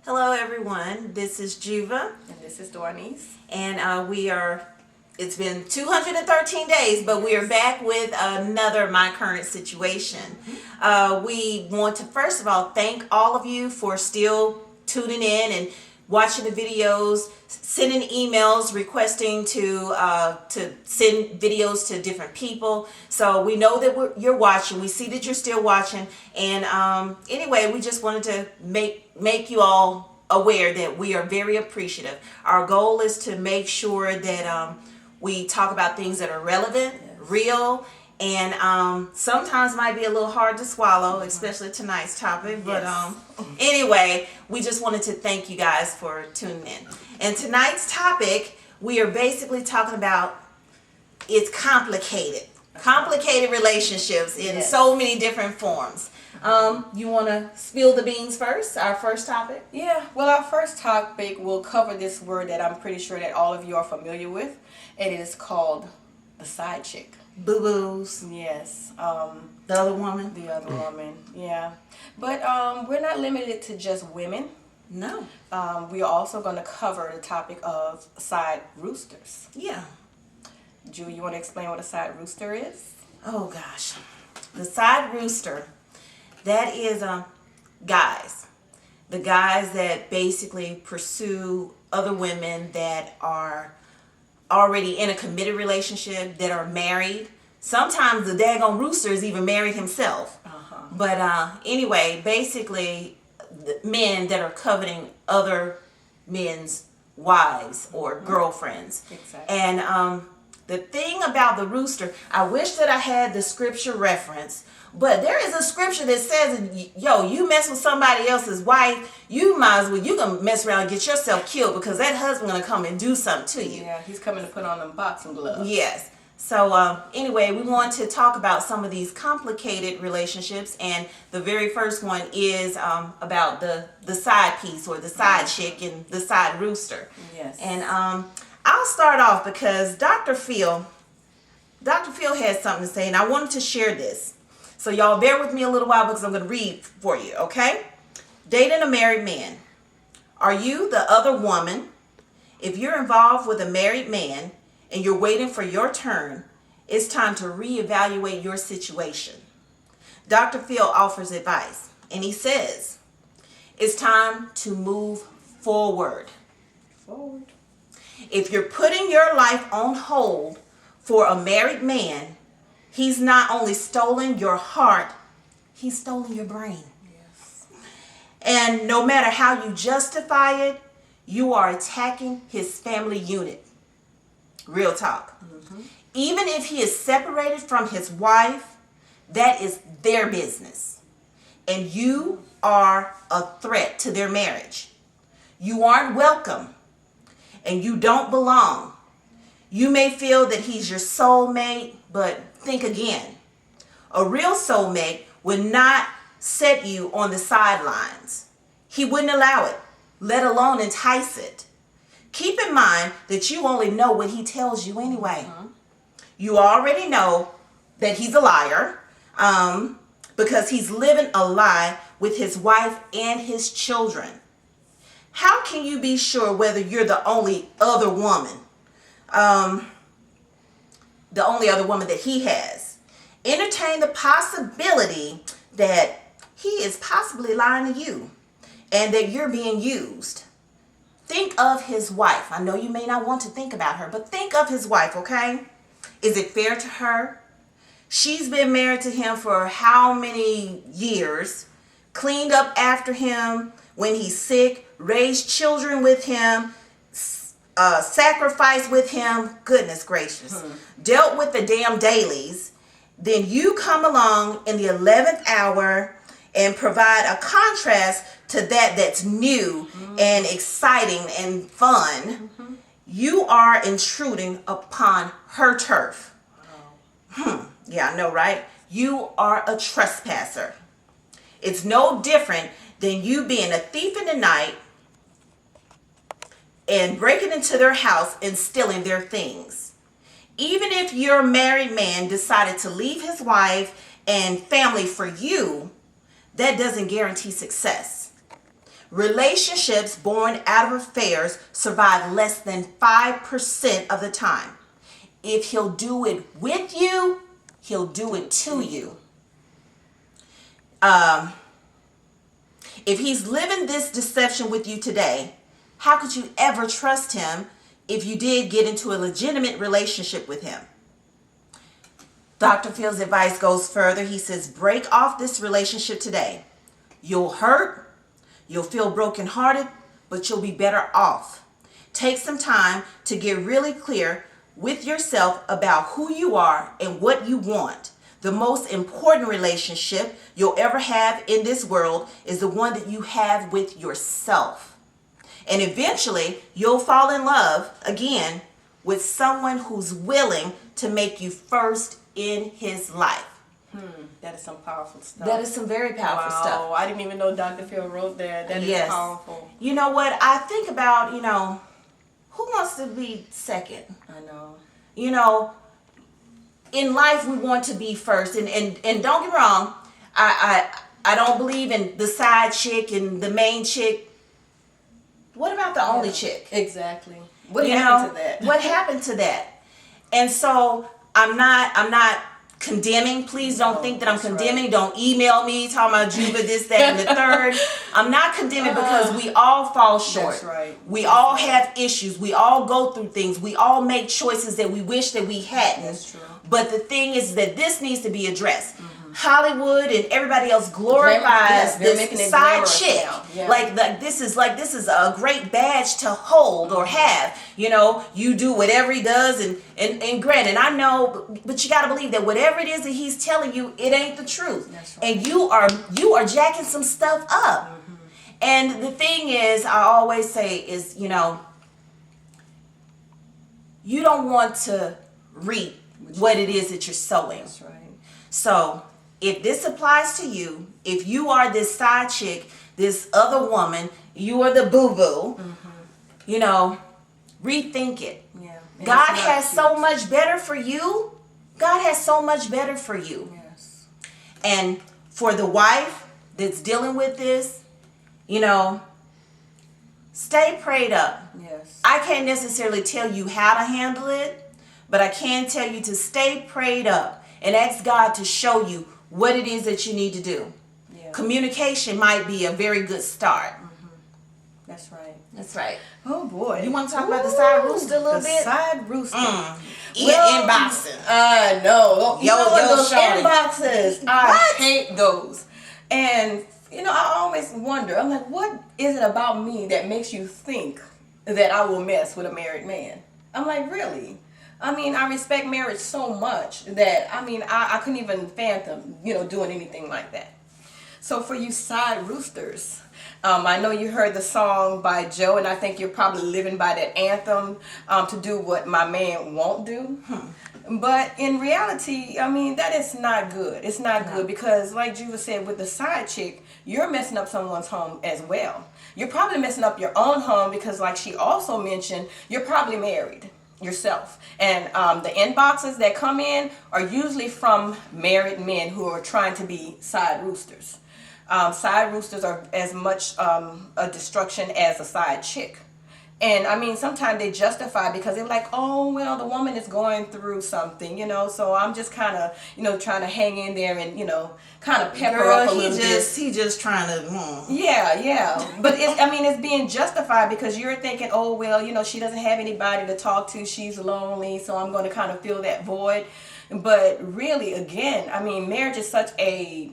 Hello everyone, this is Juva. And this is Dornice. And it's been 213 days, but we are back with another My Current Situation. We want to first of all thank all of you for still tuning in and watching the videos, sending emails requesting to send videos to different people. So we know that you're watching. We see that you're still watching. And anyway, we just wanted to make you all aware that we are very appreciative. Our goal is to make sure that we talk about things that are relevant, real, and sometimes might be a little hard to swallow, especially tonight's topic. But anyway, we just wanted to thank you guys for tuning in. And tonight's topic, we are basically talking about it's complicated relationships in so many different forms. You want to spill the beans first? Our first topic? Yeah, well, our first topic will cover this word that I'm pretty sure that all of you are familiar with. It is called the side chick. Boo-boos. Yes. The other woman? The other woman, yeah. But we're not limited to just women. No. We are also going to cover the topic of side roosters. Yeah. Ju, you want to explain what a side rooster is? Oh, gosh. The side rooster, that is guys. The guys that basically pursue other women that are already in a committed relationship, that are married. Sometimes the daggone rooster is even married himself. But anyway, basically, the men that are coveting other men's wives or girlfriends. Exactly. And the thing about the rooster, I wish that I had the scripture reference, but there is a scripture that says, yo, you mess with somebody else's wife, you can mess around and get yourself killed because that husband gonna come and do something to you. Yeah, he's coming to put on them boxing gloves. Yes. So anyway, we want to talk about some of these complicated relationships, and the very first one is about the side piece or the side chick and the side rooster. Yes. And I'll start off because Dr. Phil has something to say, and I wanted to share this. So y'all bear with me a little while because I'm going to read for you, okay? Dating a married man. Are you the other woman? If you're involved with a married man and you're waiting for your turn, it's time to reevaluate your situation. Dr. Phil offers advice, and he says, it's time to move forward. If you're putting your life on hold for a married man, he's not only stolen your heart, he's stolen your brain. Yes. And no matter how you justify it, you are attacking his family unit. Real talk. Even if he is separated from his wife, that is their business. And you are a threat to their marriage. You aren't welcome. And you don't belong. You may feel that he's your soulmate, but think again. A real soulmate would not set you on the sidelines. He wouldn't allow it, let alone entice it. Keep in mind that you only know what he tells you anyway. You already know that he's a liar because he's living a lie with his wife and his children. How can you be sure whether you're the only other woman? The only other woman that he has? Entertain the possibility that he is possibly lying to you and that you're being used. Think of his wife. I know you may not want to think about her, but think of his wife, okay? Is it fair to her? She's been married to him for how many years? Cleaned up after him when he's sick, raised children with him, sacrificed with him, goodness gracious, dealt with the damn dailies. Then you come along in the 11th hour and provide a contrast to that's new and exciting and fun. You are intruding upon her turf. Yeah, I know, right? You are a trespasser. It's no different than you being a thief in the night and breaking into their house and stealing their things. Even if your married man decided to leave his wife and family for you, that doesn't guarantee success. Relationships born out of affairs survive less than 5% of the time. If he'll do it with you, he'll do it to you. If he's living this deception with you today, how could you ever trust him if you did get into a legitimate relationship with him? Dr. Phil's advice goes further. He says, break off this relationship today. You'll hurt, you'll feel brokenhearted, but you'll be better off. Take some time to get really clear with yourself about who you are and what you want. The most important relationship you'll ever have in this world is the one that you have with yourself. And eventually, you'll fall in love again with someone who's willing to make you first in his life. That is some powerful stuff. That is some very powerful stuff. Wow, I didn't even know Dr. Phil wrote that. That is powerful. You know what? I think about, who wants to be second? I know. In life we want to be first. And don't get me wrong, I don't believe in the side chick and the main chick. What about the only chick? Exactly. What happened to that? What happened to that? And so I'm not condemning. Please don't think that I'm condemning. Right. Don't email me talking about Juba, this, that, and the third. I'm not condemning because we all fall short. That's right. We all have issues. We all go through things. We all make choices that we wish that we hadn't. That's true. But the thing is that this needs to be addressed. Hollywood and everybody else glorifies this side chick. Yeah. Like this is a great badge to hold or have. You do whatever he does, and granted, I know, but you got to believe that whatever it is that he's telling you, it ain't the truth. That's right. And you are jacking some stuff up. And the thing is, I always say is, you don't want to reap what it is that you're sowing. That's right. So if this applies to you, if you are this side chick, this other woman, you are the boo-boo, rethink it. Yeah. God has so much better for you. God has so much better for you. Yes. And for the wife that's dealing with this, stay prayed up. Yes. I can't necessarily tell you how to handle it, but I can tell you to stay prayed up and ask God to show you what it is that you need to do. Yeah. Communication might be a very good start. That's right. That's right. Oh boy. You want to talk about the side rooster a little bit? Side rooster. Inboxing. I know. Those shorty. inboxes. I hate those. And I always wonder. I'm like, what is it about me that makes you think that I will mess with a married man? I'm like, really? I respect marriage so much that I couldn't even fathom doing anything like that. So for you side roosters, I know you heard the song by Joe, and I think you're probably living by that anthem, to do what my man won't do. But in reality, that is not good. It's not good because, like Juba said, with the side chick, you're messing up someone's home as well. You're probably messing up your own home because, like she also mentioned, you're probably married yourself. And the inboxes that come in are usually from married men who are trying to be side roosters. Side roosters are as much a destruction as a side chick. And sometimes they justify because they're like, oh, well, the woman is going through something, so I'm just kind of, trying to hang in there and, kind of pepper up a little bit. He just trying to, Yeah. But it's being justified because you're thinking, oh, well, she doesn't have anybody to talk to. She's lonely. So I'm going to kind of fill that void. But really, again, marriage is such a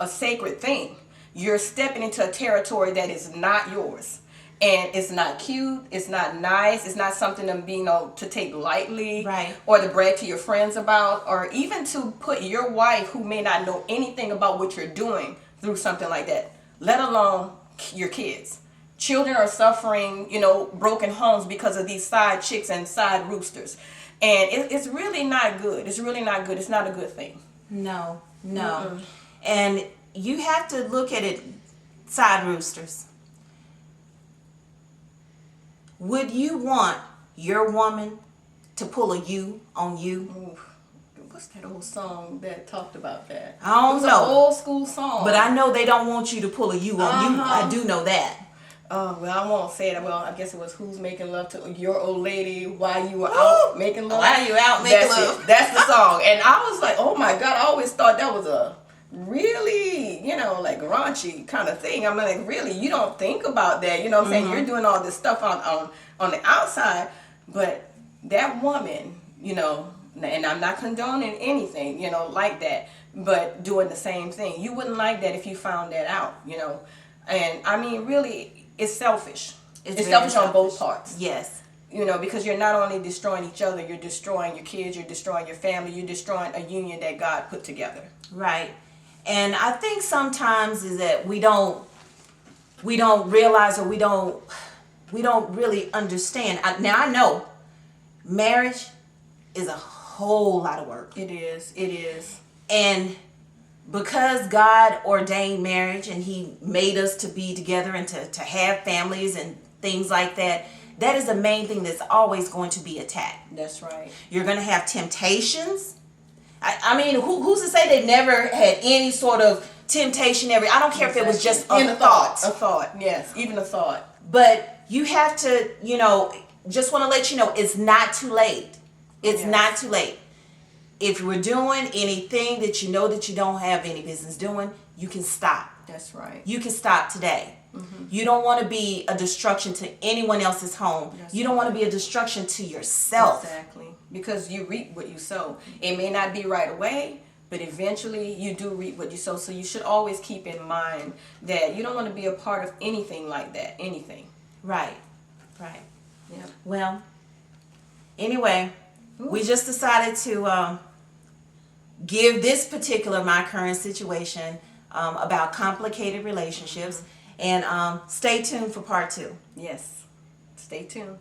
sacred thing. You're stepping into a territory that is not yours. And it's not cute, it's not nice, it's not something to take lightly, right, or to brag to your friends about, or even to put your wife, who may not know anything about what you're doing, through something like that, let alone your kids. Children are suffering, broken homes because of these side chicks and side roosters. And it's really not good. It's really not good. It's not a good thing. No. And you have to look at it, side roosters. Would you want your woman to pull a you on you? what's that old song that talked about that? I don't It was know. an old school song. But I know they don't want you to pull a you on you. I do know that. Oh, well, I won't say it. Well, I guess it was Who's Making Love to Your Old Lady While You Were Out Making Love. While You Out Making That's Love. it. That's the song. And I was like, oh my God, I always thought that was a really, like raunchy kind of thing. I'm like, really? You don't think about that. You know what I'm saying? You're doing all this stuff on the outside, but that woman, and I'm not condoning anything, like that, but doing the same thing. You wouldn't like that if you found that out, And I mean, really, it's selfish. It's selfish on both parts. Yes. Because you're not only destroying each other, you're destroying your kids, you're destroying your family, you're destroying a union that God put together. Right. And I think sometimes is that we don't realize, or we don't really understand. Now I know marriage is a whole lot of work. It is. And because God ordained marriage and he made us to be together and to have families and things like that, that is the main thing that's always going to be attacked. That's right. You're going to have temptations. I mean, who's to say they never had any sort of temptation? I don't care if it was just a thought. A thought, yes. Even a thought. But you have to, just want to let you know, it's not too late. It's not too late. If you were doing anything that you know that you don't have any business doing, you can stop. That's right. You can stop today. Mm-hmm. You don't want to be a destruction to anyone else's home. You don't want to be a destruction to yourself. Exactly. Because you reap what you sow. It may not be right away, but eventually you do reap what you sow. So you should always keep in mind that you don't want to be a part of anything like that. Anything. Right. Yeah. Well, anyway, we just decided to give this particular My Current Situation about complicated relationships. And stay tuned for part 2. Yes. Stay tuned.